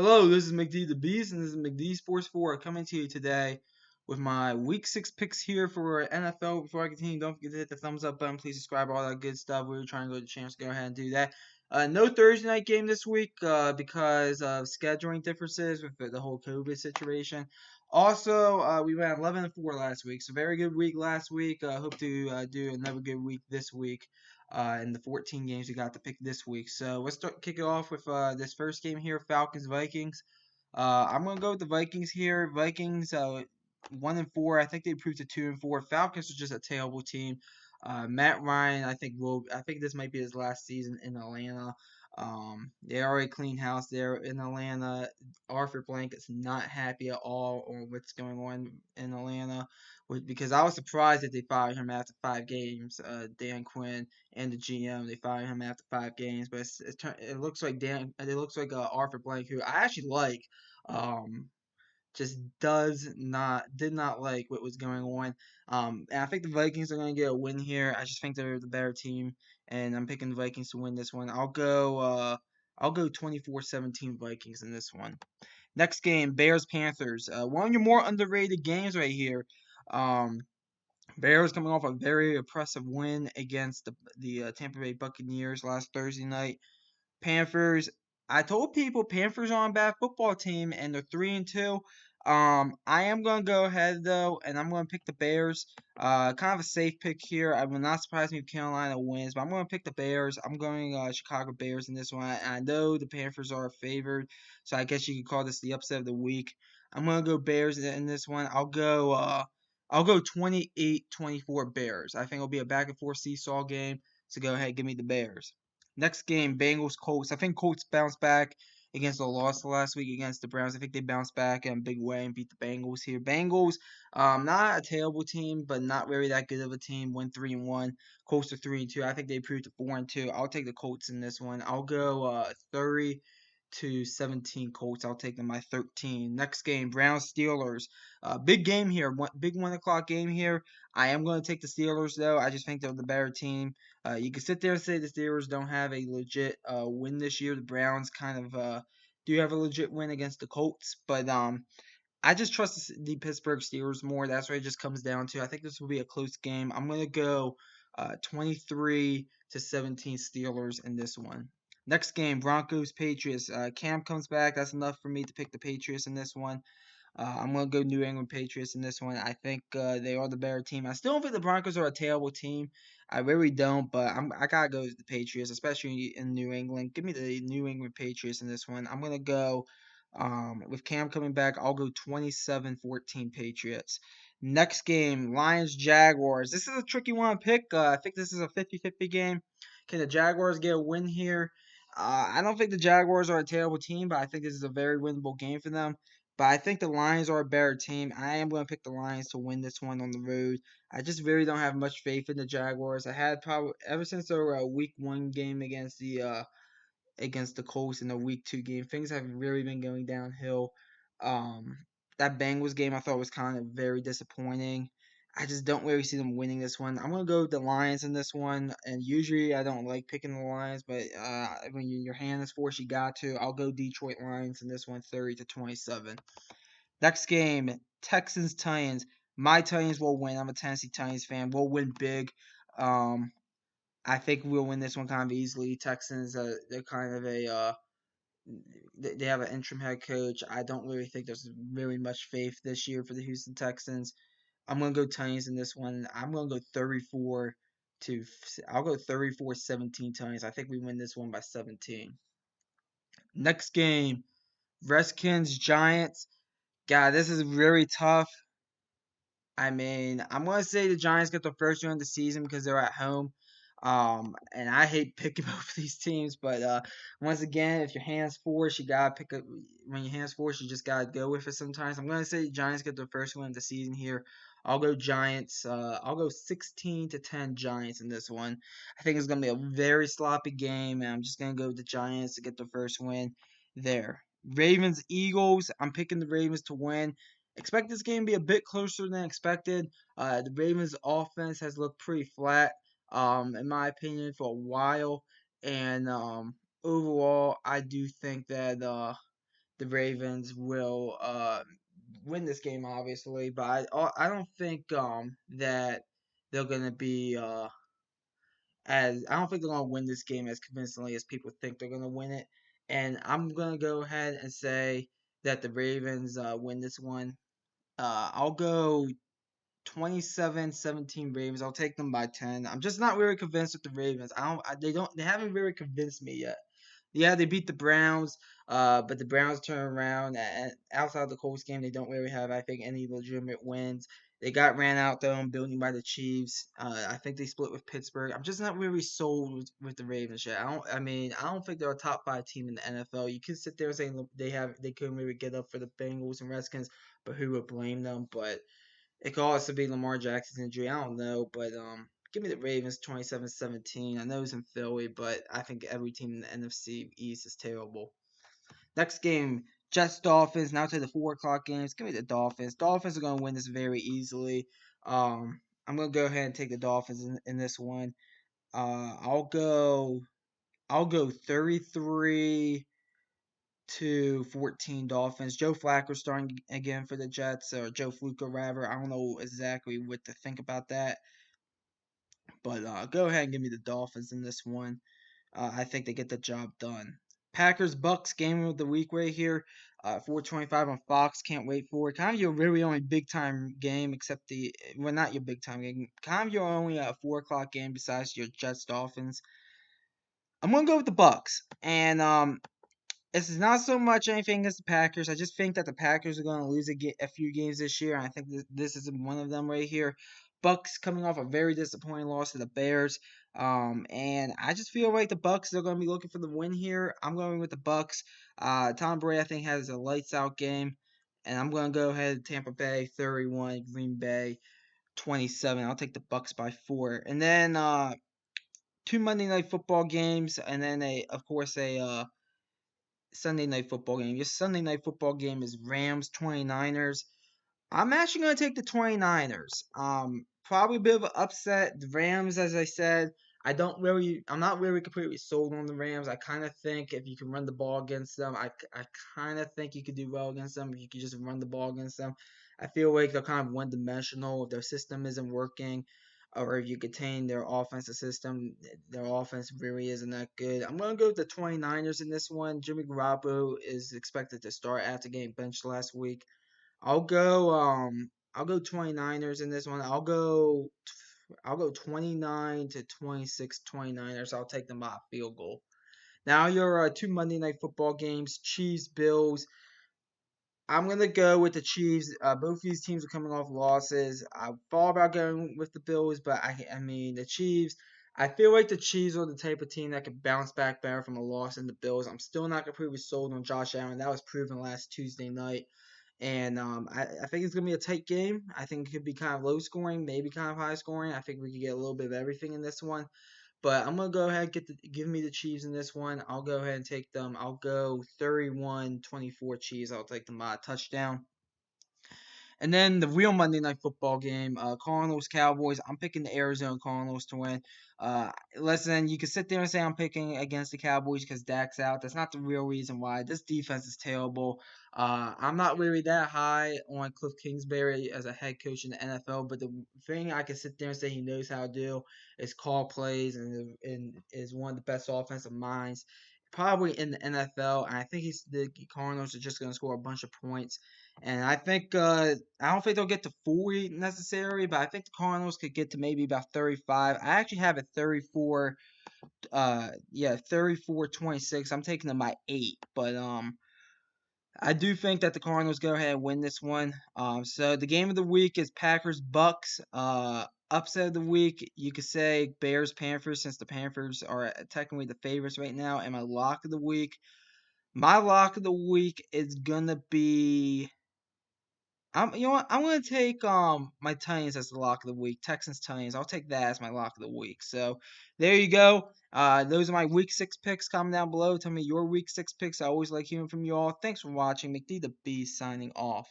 Hello, this is McD the Beast, and this is McD Sports 4 coming to you today with my Week 6 picks here for NFL. Before I continue, don't forget to hit the thumbs up button. Please subscribe, all that good stuff. We were trying to go to champs. Go ahead and do that. No Thursday night game this week because of scheduling differences with the whole COVID situation. Also, we went 11-4 last week, so very good week last week. Hope to do another good week this week in the 14 games we got to pick this week. So let's kick it off with this first game here, Falcons Vikings. I'm gonna go with the Vikings here. Vikings 1-4. I think they improved to 2-4. Falcons are just a terrible team. Matt Ryan, I think this might be his last season in Atlanta. They already clean house there in Atlanta. Arthur Blank is not happy at all on what's going on in Atlanta, because I was surprised that they fired him after 5 games. Dan Quinn and the GM, they fired him after 5 games, but it looks like Arthur Blank, who I actually like, um, just did not like what was going on. And I think the Vikings are going to get a win here. I just think they're the better team, and I'm picking the Vikings to win this one. I'll go 24-17 Vikings in this one. Next game, Bears Panthers. One of your more underrated games right here. Um, Bears coming off a very impressive win against the Tampa Bay Buccaneers last Thursday night. Panthers. I told people Panthers are on a bad football team and they're 3-2. I am gonna go ahead though, and I'm gonna pick the Bears. Kind of a safe pick here. I will not surprise me if Carolina wins, but I'm gonna pick the Bears. I'm going Chicago Bears in this one. I know the Panthers are favored, so I guess you could call this the upset of the week. I'm gonna go Bears in this one. I'll go 28-24 Bears. I think it'll be a back and forth seesaw game. So go ahead, give me the Bears. Next game, Bengals Colts. I think Colts bounced back against the loss last week against the Browns. I think they bounced back in a big way and beat the Bengals here. Bengals, not a terrible team, but not really that good of a team. Went 3-1. Colts are 3-2. I think they improved to 4-2. I'll take the Colts in this one. I'll go 30-17 Colts. I'll take them by 13. Next game, Browns Steelers. Big game here. Big 1 o'clock game here. I am going to take the Steelers though. I just think they're the better team. You can sit there and say the Steelers don't have a legit win this year. The Browns kind of do have a legit win against the Colts, but I just trust the Pittsburgh Steelers more. That's what it just comes down to. I think this will be a close game. I'm gonna go 23-17 Steelers in this one. Next game, Broncos Patriots. Cam comes back. That's enough for me to pick the Patriots in this one. I'm gonna go New England Patriots in this one. I think they are the better team. I still don't think the Broncos are a terrible team. I really don't, but I gotta go with the Patriots, especially in New England. Give me the New England Patriots in this one. I'm gonna go with Cam coming back. I'll go 27-14 Patriots. Next game, Lions Jaguars. This is a tricky one to pick. I think this is a 50-50 game. Can the Jaguars get a win here? I don't think the Jaguars are a terrible team, but I think this is a very winnable game for them. But I think the Lions are a better team. I am going to pick the Lions to win this one on the road. I just really don't have much faith in the Jaguars. I had probably ever since their week 1 game against the Colts in the week 2 game, things have really been going downhill. Um, that Bengals game I thought was kind of very disappointing. I just don't really see them winning this one. I'm gonna go with the Lions in this one, and usually I don't like picking the Lions, but when your hand is forced, you got to. I'll go Detroit Lions in this one, 30-27. Next game, Texans Titans. My Titans will win. I'm a Tennessee Titans fan. We'll win big. Um, I think we'll win this one kind of easily. Texans, they're kind of they have an interim head coach. I don't really think there's really much faith this year for the Houston Texans. I'm gonna go Titans in this one. I'll go 34-17 Titans. I think we win this one by 17. Next game, Redskins Giants. God, this is really tough. I mean, I'm gonna say the Giants get the first win of the season because they're at home. And I hate picking both of these teams, but once again, if your hands forced, you gotta pick up. When your hands forced, you just gotta go with it. Sometimes I'm gonna say the Giants get the first win of the season here. I'll go Giants. I'll go 16-10 Giants in this one. I think it's gonna be a very sloppy game, and I'm just gonna go with the Giants to get the first win there. Ravens Eagles. I'm picking the Ravens to win. Expect this game to be a bit closer than expected. The Ravens' offense has looked pretty flat, in my opinion, for a while. And overall, I do think that the Ravens will win this game, obviously, but I don't think that they're gonna be as I don't think they're gonna win this game as convincingly as people think they're gonna win it. And I'm gonna go ahead and say that the Ravens win this one. I'll go 27-17 Ravens. I'll take them by 10. I'm just not really convinced with the Ravens. They haven't really convinced me yet. Yeah, they beat the Browns, but the Browns turn around. And outside of the Colts game, they don't really have, I think, any legitimate wins. They got ran out their own building by the Chiefs. I think they split with Pittsburgh. I'm just not really sold with the Ravens yet. I don't think they're a top 5 team in the NFL. You could sit there and say they couldn't really get up for the Bengals and Redskins, but who would blame them? But it could also be Lamar Jackson's injury. I don't know, but give me the Ravens 27-17. I know it's in Philly, but I think every team in the NFC East is terrible. Next game, Jets Dolphins. Now to the 4 o'clock games. Give me the Dolphins. Dolphins are gonna win this very easily. I'm gonna go ahead and take the Dolphins in this one. I'll go 33-14 Dolphins. Joe Flacco starting again for the Jets, or Joe Flacco rather. I don't know exactly what to think about that, but go ahead and give me the Dolphins in this one. I think they get the job done. Packers Bucks game of the week right here. 4:25 on Fox. Can't wait for it. Kind of your really only big time game, except not your big time game. Kind of your only 4 o'clock game besides your Jets Dolphins. I'm gonna go with the Bucks, and this is not so much anything against the Packers. I just think that the Packers are going to lose a few games this year, and I think this is one of them right here. Bucks coming off a very disappointing loss to the Bears, and I just feel like the Bucks are going to be looking for the win here. I'm going with the Bucks. Tom Brady, I think, has a lights out game, and I'm going to go ahead Tampa Bay 31, Green Bay 27. I'll take the Bucks by 4, and then 2 Monday Night Football games, and then of course a Sunday Night Football game. Your Sunday Night Football game is Rams 29ers. I'm actually going to take the 29ers. Probably a bit of an upset. The Rams, as I said, I'm not really completely sold on the Rams. I kind of think if you can run the ball against them, I kind of think you could do well against them if you could just run the ball against them. I feel like they're kind of one-dimensional. Their system isn't working, or if you contain their offensive system, their offense really isn't that good. I'm going to go with the 29ers in this one. Jimmy Garoppolo is expected to start after getting benched last week. I'll go 29ers in this one. I'll go 29-26 29ers. I'll take them by a field goal. Now your 2 Monday Night Football games, Chiefs Bills. I'm gonna go with the Chiefs. Both these teams are coming off losses. I thought about going with the Bills, but I mean the Chiefs. I feel like the Chiefs are the type of team that could bounce back better from a loss than the Bills. I'm still not completely sold on Josh Allen. That was proven last Tuesday night. And I think it's gonna be a tight game. I think it could be kind of low scoring, maybe kind of high scoring. I think we could get a little bit of everything in this one. But I'm gonna go ahead and give me the Chiefs in this one. I'll go ahead and take them. I'll go 31-24 Chiefs. I'll take them by a touchdown. And then the real Monday Night Football game, Cardinals Cowboys. I'm picking the Arizona Cardinals to win. Listen, you can sit there and say I'm picking against the Cowboys because Dak's out. That's not the real reason why. This defense is terrible. I'm not really that high on Cliff Kingsbury as a head coach in the NFL, but the thing I can sit there and say he knows how to do is call plays and is one of the best offensive minds probably in the NFL. And I think the Cardinals are just going to score a bunch of points. And I think I don't think they'll get to 40 necessarily, but I think the Cardinals could get to maybe about 35. I actually have it 34. 34-26. I'm taking them by 8, but I do think that the Cardinals go ahead and win this one. So the game of the week is Packers Bucks. Upset of the week, you could say Bears Panthers, since the Panthers are technically the favorites right now. And my lock of the week is gonna be. You know what? I'm gonna take my Titans as the lock of the week. Texans Titans. I'll take that as my lock of the week. So there you go. Those are my week 6 picks. Comment down below. Tell me your week 6 picks. I always like hearing from you all. Thanks for watching. McD the Beast signing off.